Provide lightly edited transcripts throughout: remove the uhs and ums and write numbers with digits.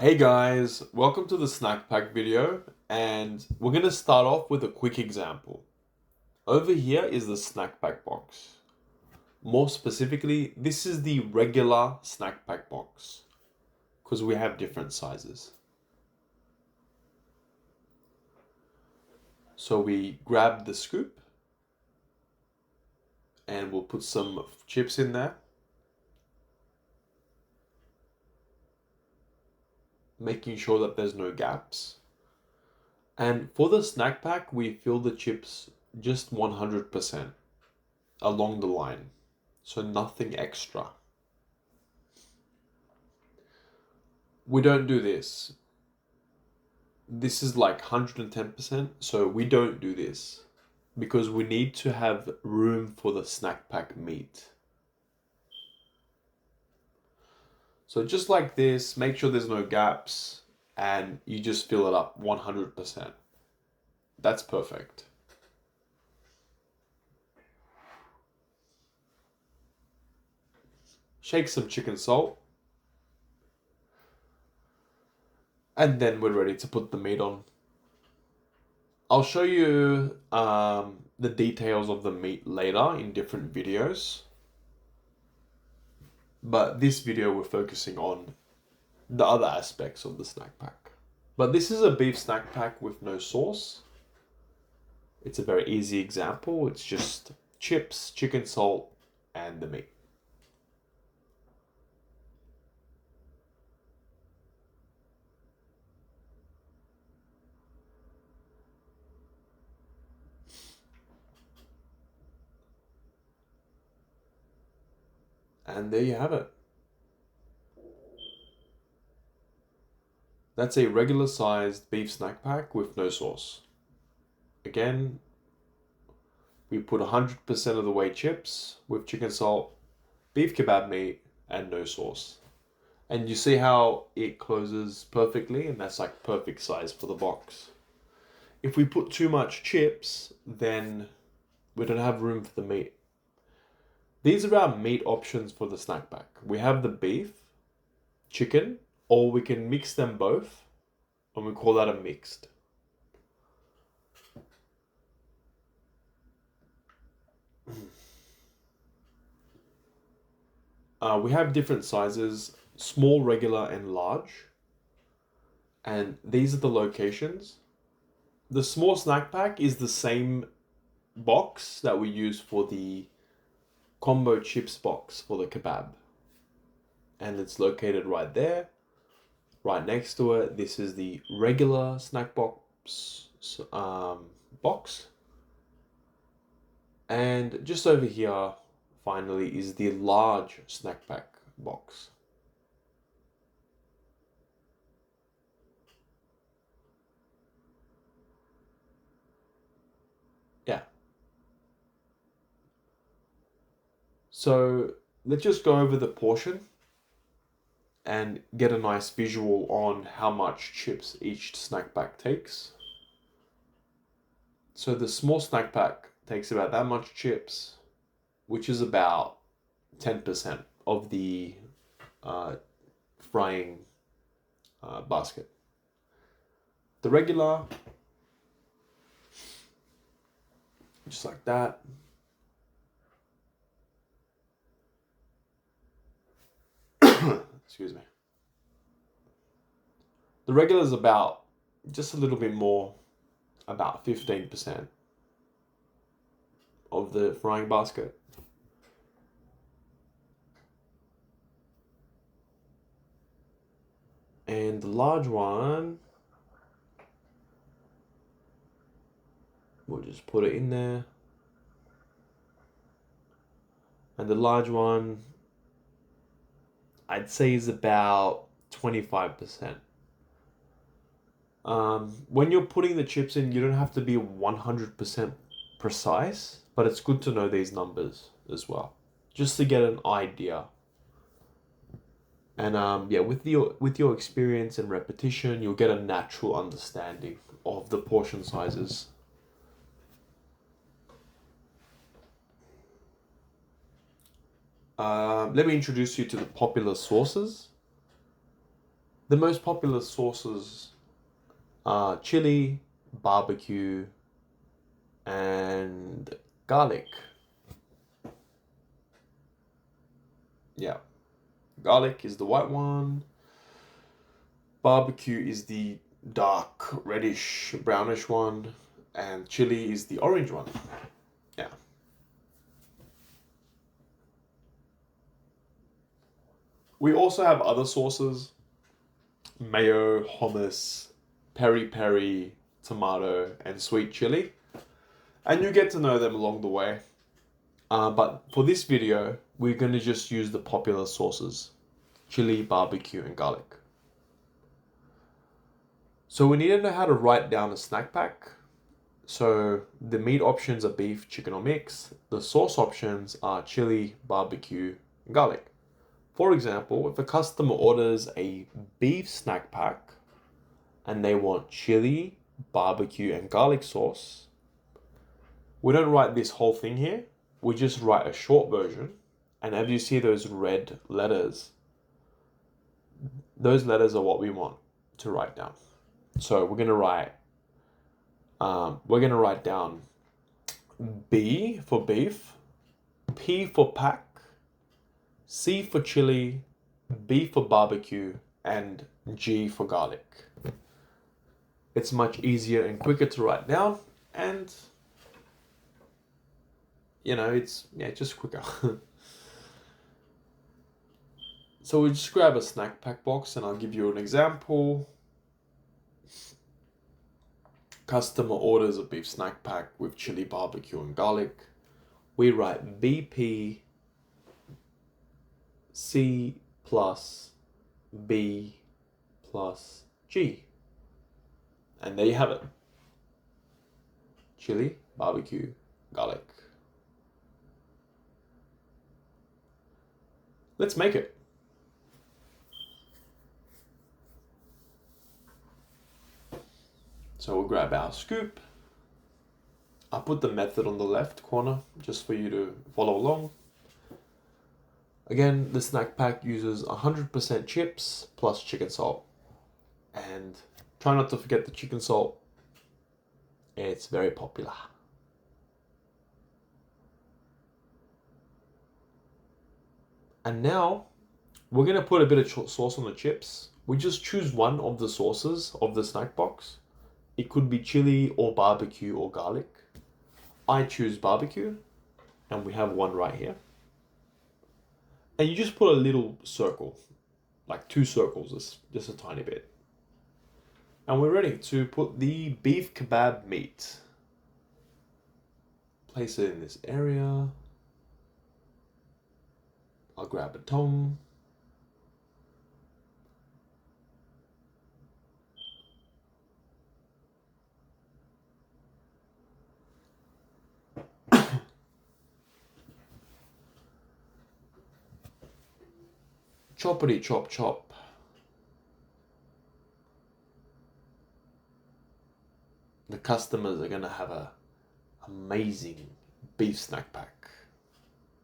Hey guys, welcome to the Snackpack video, and we're going to start off with a quick example. Over here is the Snackpack box. More specifically, this is the regular Snackpack box, because we have different sizes. So we grab the scoop, and we'll put some chips in there, making sure that there's no gaps. And for the snack pack, we fill the chips just 100% along the line. So nothing extra. We don't do this. This is like 110%, so we don't do this because we need to have room for the snack pack meat. So just like this, make sure there's no gaps and you just fill it up 100%. That's perfect. Shake some chicken salt. And then we're ready to put the meat on. I'll show you the details of the meat later in different videos. But this video we're focusing on the other aspects of the snack pack. But this is a beef snack pack with no sauce. It's a very easy example. It's just chips, chicken salt, and the meat. And there you have it. That's a regular sized beef snack pack with no sauce. Again, we put 100% of the way chips with chicken salt, beef kebab meat, and no sauce. And you see how it closes perfectly, and that's like perfect size for the box. If we put too much chips, then we don't have room for the meat. These are our meat options for the snack pack. We have the beef, chicken, or we can mix them both, and we call that a mixed. We have different sizes, small, regular, and large. And these are the locations. The small snack pack is the same box that we use for the combo chips box for the kebab. And it's located right there. Right next to it, this is the regular snack box. And just over here, finally, is the large snack pack box. Yeah. So let's just go over the portion and get a nice visual on how much chips each snack pack takes. So the small snack pack takes about that much chips, which is about 10% of the frying basket. The regular, just like that. Excuse me. The regular is about just a little bit more, about 15% of the frying basket. And the large one, we'll just put it in there. And the large one, I'd say is about 25%. When you're putting the chips in, you don't have to be 100% precise, but it's good to know these numbers as well, just to get an idea. And yeah, with your experience and repetition, you'll get a natural understanding of the portion sizes. Let me introduce you to the popular sauces. The most popular sauces are chili, barbecue, and garlic. Yeah, garlic is the white one. Barbecue is the dark reddish brownish one, and chili is the orange one. Yeah. We also have other sauces: mayo, hummus, peri peri, tomato, and sweet chili. And you get to know them along the way. But for this video, we're going to just use the popular sauces: chili, barbecue, and garlic. So we need to know how to write down a snack pack. So the meat options are beef, chicken, or mix. The sauce options are chili, barbecue, and garlic. For example, if a customer orders a beef snack pack and they want chili, barbecue, and garlic sauce, we don't write this whole thing here. We just write a short version. And as you see those red letters, those letters are what we want to write down. So we're gonna write down B for beef, P for pack, C for chili, B for barbecue, and G for garlic. It's much easier and quicker to write down, and it's just quicker. So we just grab a snack pack box, and I'll give you an example. Customer orders a beef snack pack with chili, barbecue, and garlic. We write BP C plus B plus G. And there you have it. Chili, barbecue, garlic. Let's make it. So we'll grab our scoop. I'll put the method on the left corner just for you to follow along. Again, the snack pack uses 100% chips plus chicken salt. And try not to forget the chicken salt. It's very popular. And now we're going to put a bit of sauce on the chips. We just choose one of the sauces of the snack box. It could be chili or barbecue or garlic. I choose barbecue, and we have one right here. And you just put a little circle, like 2 circles, just a tiny bit. And we're ready to put the beef kebab meat. Place it in this area. I'll grab a tong. Choppity chop chop. The customers are gonna have a amazing beef snack pack.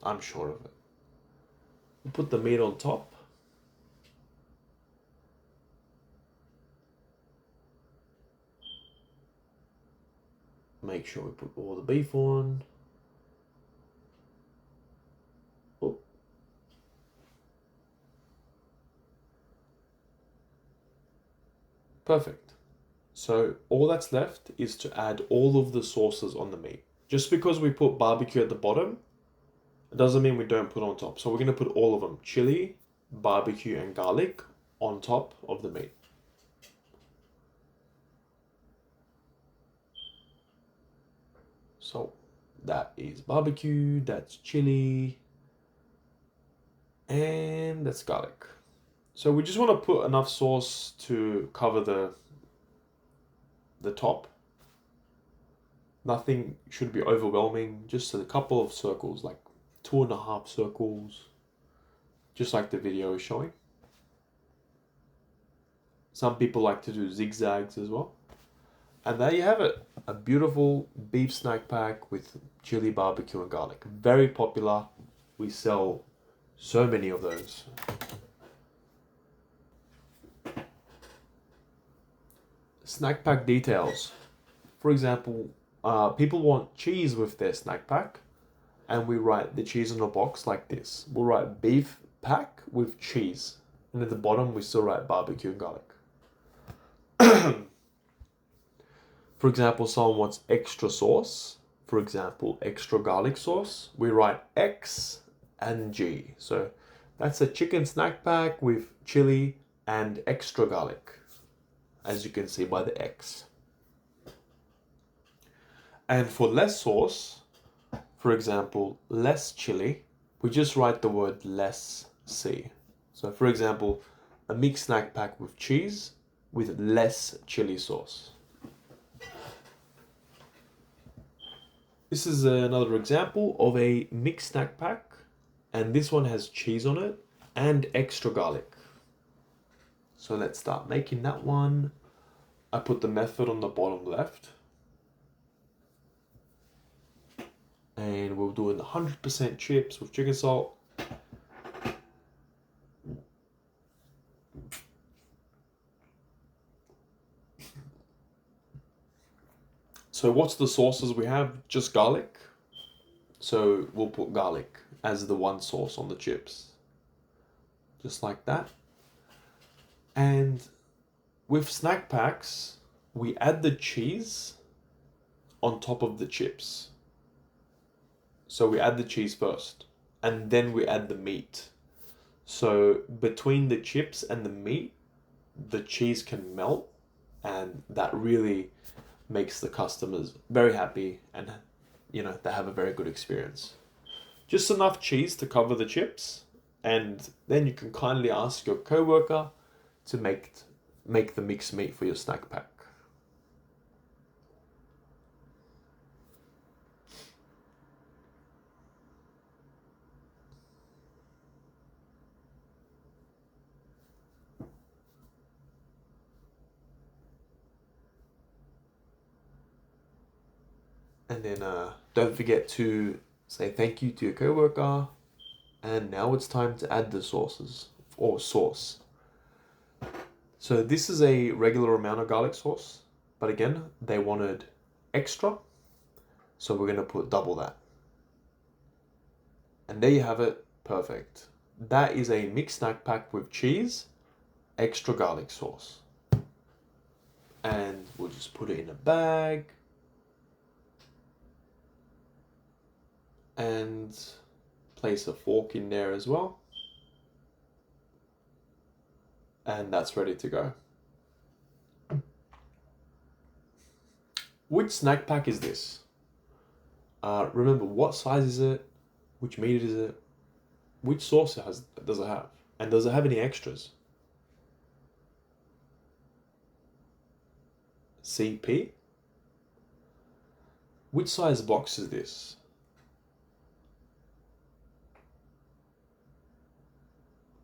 I'm sure of it. We put the meat on top. Make sure we put all the beef on. Oh. Perfect. So all that's left is to add all of the sauces on the meat. Just because we put barbecue at the bottom, it doesn't mean we don't put on top. So we're going to put all of them: chili, barbecue, and garlic on top of the meat. So that is barbecue, that's chili, and that's garlic. So we just want to put enough sauce to cover the top. Nothing should be overwhelming, just a couple of circles, like 2.5 circles, just like the video is showing. Some people like to do zigzags as well. And there you have it, a beautiful beef snack pack with chili, barbecue, and garlic. Very popular. We sell so many of those. snack pack details. For example, people want cheese with their snack pack, and we write the cheese on a box like this. We'll write beef pack with cheese, and at the bottom we still write barbecue and garlic. For example, someone wants extra sauce. For example, extra garlic sauce. We write X and G. So that's a chicken snack pack with chili and extra garlic, as you can see by the X. And for less sauce, for example, less chili, we just write the word less C. So for example, a mixed snack pack with cheese with less chili sauce. This is another example of a mixed snack pack, and this one has cheese on it and extra garlic. So let's start making that one. I put the method on the bottom left. And we'll do 100% chips with chicken salt. So what's the sauces we have? Just garlic. So we'll put garlic as the one sauce on the chips. Just like that. And with snack packs, we add the cheese on top of the chips. So we add the cheese first, and then we add the meat. So between the chips and the meat, the cheese can melt, and that really makes the customers very happy, and they have a very good experience. Just enough cheese to cover the chips, and then you can kindly ask your coworker to make the mixed meat for your snack pack. And then don't forget to say thank you to your coworker. And now it's time to add the sauces or sauce. So this is a regular amount of garlic sauce, but again, they wanted extra, so we're going to put double that. And there you have it, perfect. That is a mixed snack pack with cheese, extra garlic sauce. And we'll just put it in a bag. And place a fork in there as well. And that's ready to go. Which snack pack is this? Remember, what size is it? Which meat is it? Which sauce does it have? And does it have any extras? CP? Which size box is this?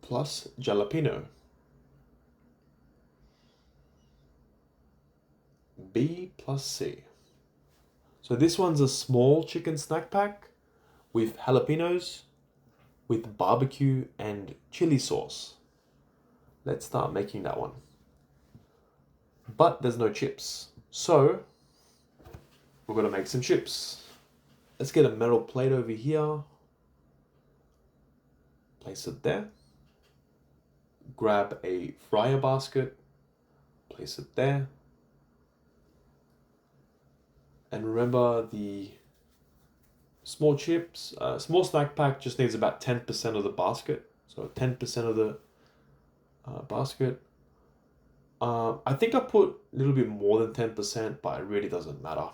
Plus jalapeno. B plus C. So this one's a small chicken snack pack with jalapenos, with barbecue and chili sauce. Let's start making that one. But there's no chips. So we're gonna make some chips. Let's get a metal plate over here. Place it there. Grab a fryer basket. Place it there. And remember, the small chips, small snack pack just needs about 10% of the basket. So 10% of the basket. I think I put a little bit more than 10%, but it really doesn't matter.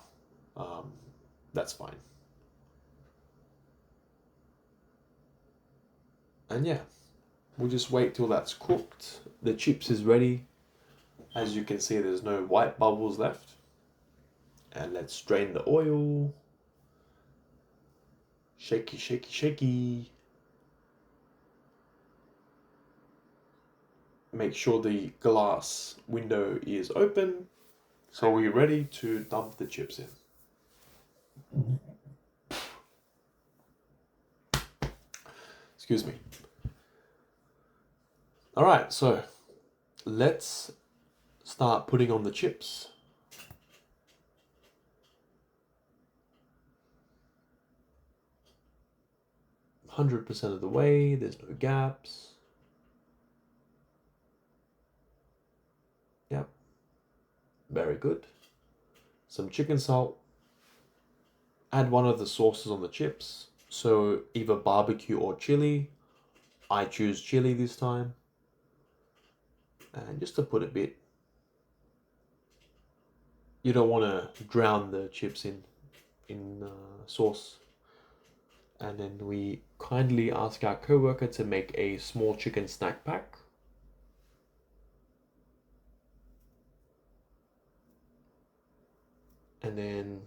That's fine. And yeah, we'll just wait till that's cooked. The chips is ready. As you can see, there's no white bubbles left. And let's drain the oil. Shaky, shaky, shaky. Make sure the glass window is open. So we're ready to dump the chips in. Excuse me. All right, so let's start putting on the chips. %100 of the way, there's no gaps. Yep, very good. Some chicken salt. Add one of the sauces on the chips. So either barbecue or chili. I choose chili this time. And just to put a bit. You don't want to drown the chips in sauce. And then we kindly ask our co-worker to make a small chicken snack pack. And then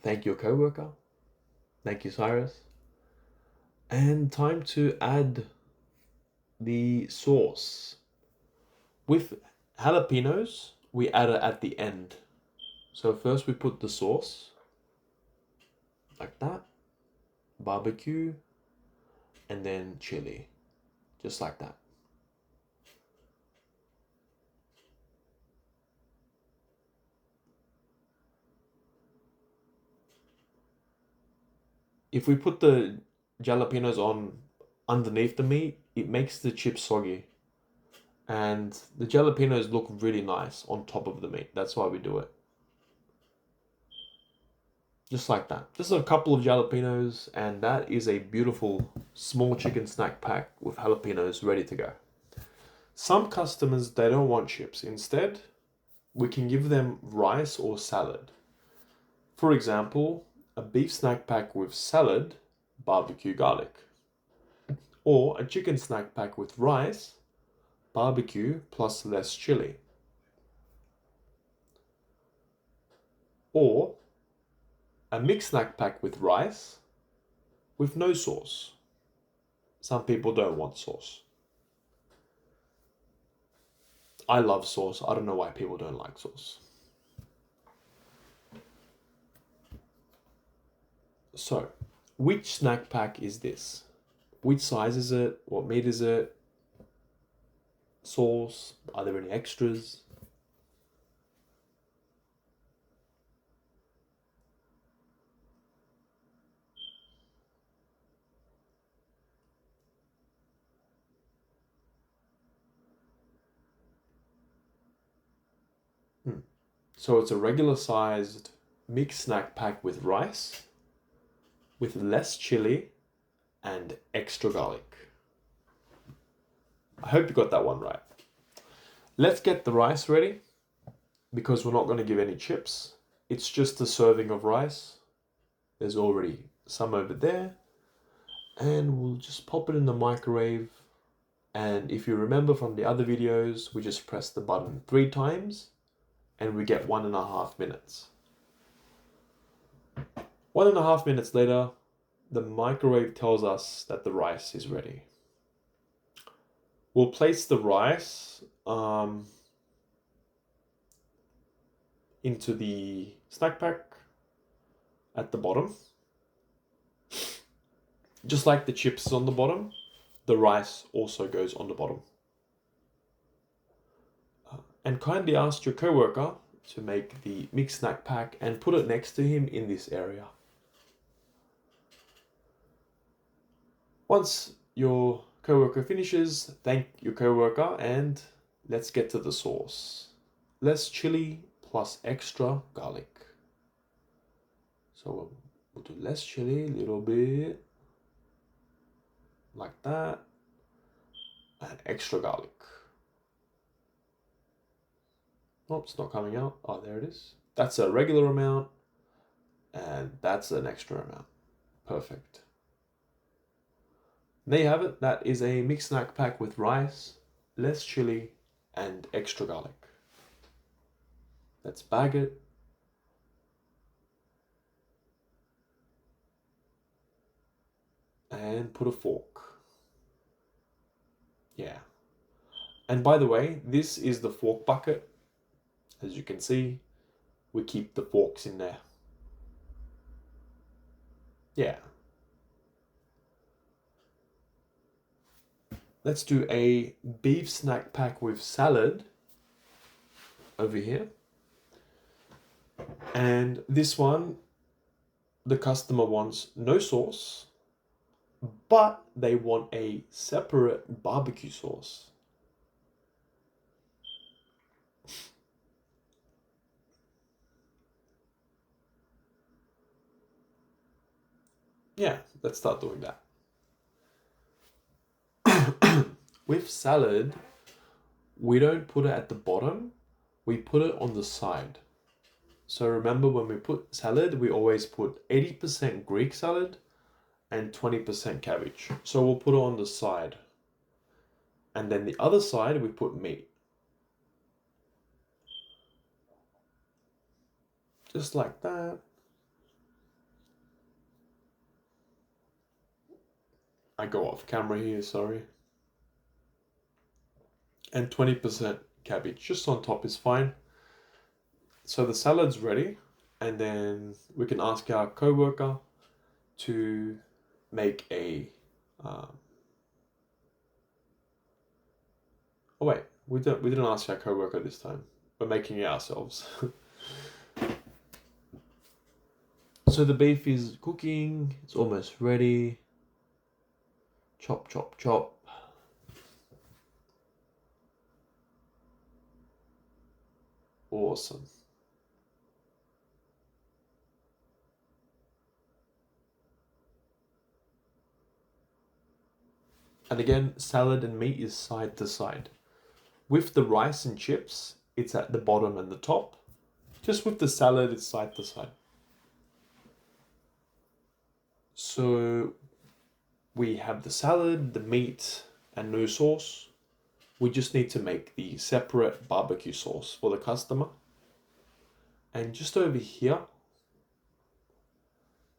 thank your co-worker. Thank you, Cyrus. And time to add the sauce. With jalapenos, we add it at the end. So first we put the sauce, like that, barbecue, and then chili, just like that. If we put the jalapenos on underneath the meat, it makes the chips soggy. And the jalapenos look really nice on top of the meat. That's why we do it. Just like that. Just a couple of jalapenos, and that is a beautiful small chicken snack pack with jalapenos ready to go. Some customers, they don't want chips. Instead, we can give them rice or salad. For example, a beef snack pack with salad, barbecue garlic. Or a chicken snack pack with rice, barbecue plus less chili. Or a mixed snack pack with rice with no sauce. Some people don't want sauce. I love sauce. I don't know why people don't like sauce. So, which snack pack is this? Which size is it? What meat is it? Sauce? Are there any extras? So it's a regular sized mixed snack pack with rice, with less chili and extra garlic. I hope you got that one right. Let's get the rice ready, because we're not going to give any chips. It's just a serving of rice. There's already some over there. And we'll just pop it in the microwave. And if you remember from the other videos, we just press the button 3 times and we get 1.5 minutes. 1.5 minutes later, the microwave tells us that the rice is ready. We'll place the rice into the snack pack at the bottom. Just like the chips is on the bottom, the rice also goes on the bottom. And kindly ask your co-worker to make the mixed snack pack and put it next to him in this area. Once your co-worker finishes, thank your co-worker and let's get to the sauce. Less chili plus extra garlic. So we'll do less chili, a little bit, like that, and extra garlic. Oh, it's not coming out. Oh, there it is. That's a regular amount, and that's an extra amount. Perfect. There you have it. That is a mixed snack pack with rice, less chili, and extra garlic. Let's bag it. And put a fork. Yeah. And by the way, this is the fork bucket. As you can see, we keep the forks in there. Yeah. Let's do a beef snack pack with salad over here. And this one, the customer wants no sauce, but they want a separate barbecue sauce. Yeah, let's start doing that. With salad, we don't put it at the bottom, we put it on the side. So remember, when we put salad, we always put 80% Greek salad and 20% cabbage. So we'll put it on the side. And then the other side, we put meat. Just like that. I go off camera here, sorry. And 20% cabbage, just on top is fine. So the salad's ready, and then we can ask our co-worker to make a oh wait, we didn't ask our co-worker this time. We're making it ourselves. So the beef is cooking, it's almost ready. Chop, chop, chop. Awesome. And again, salad and meat is side to side. With the rice and chips, it's at the bottom and the top. Just with the salad, it's side to side. So we have the salad, the meat, and no sauce. We just need to make the separate barbecue sauce for the customer. And just over here,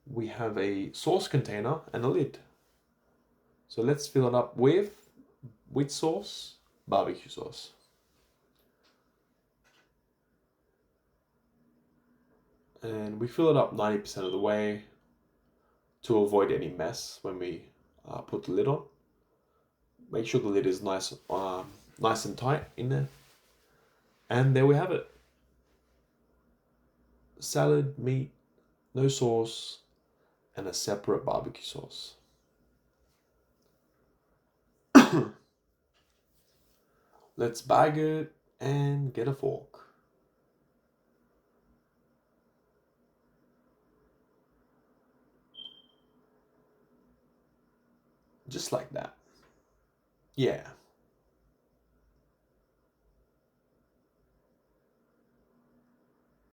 we have a sauce container and a lid. So let's fill it up with sauce, barbecue sauce. And we fill it up 90% of the way to avoid any mess when we put the lid on. Make sure the lid is nice and tight in there. And there we have it. Salad, meat, no sauce, and a separate barbecue sauce. Let's bag it and get a fork. Just like that. Yeah.